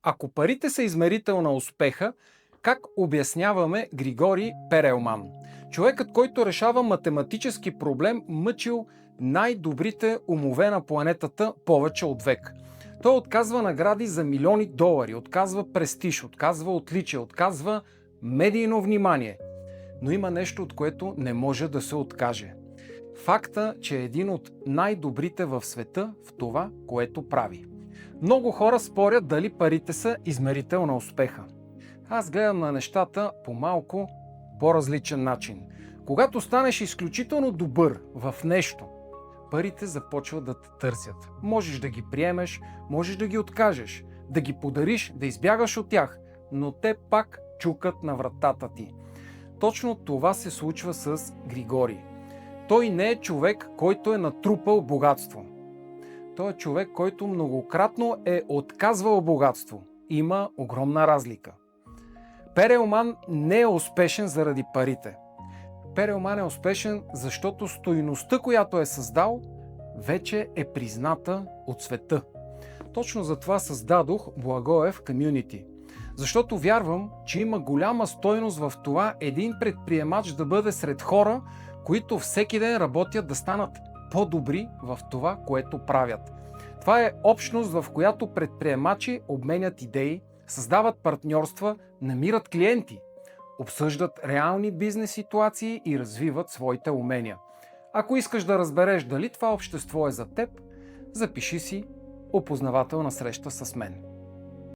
Ако парите са измерител на успеха, как обясняваме Григорий Перелман? Човекът, който решава математически проблем, мъчил най-добрите умове на планетата повече от век. Той отказва награди за милиони долари, отказва престиж, отказва отличие, отказва медийно внимание. Но има нещо, от което не може да се откаже. Факта, че е един от най-добрите в света в това, което прави. Много хора спорят дали парите са измерител на успеха. Аз гледам на нещата по малко по-различен начин. Когато станеш изключително добър в нещо, парите започват да те търсят. Можеш да ги приемеш, можеш да ги откажеш, да ги подариш, да избягаш от тях, но те пак чукат на вратата ти. Точно това се случва с Григорий. Той не е човек, който е натрупал богатство. Той е човек, който многократно е отказвал богатство. Има огромна разлика. Перелман не е успешен заради парите. Перелман е успешен, защото стойността, която е създал, вече е призната от света. Точно затова създадох Благоев Community. Защото вярвам, че има голяма стойност в това един предприемач да бъде сред хора, които всеки ден работят да станат по-добри в това, което правят. Това е общност, в която предприемачи обменят идеи, създават партньорства, намират клиенти, обсъждат реални бизнес ситуации и развиват своите умения. Ако искаш да разбереш дали това общество е за теб, запиши си опознавателна среща с мен.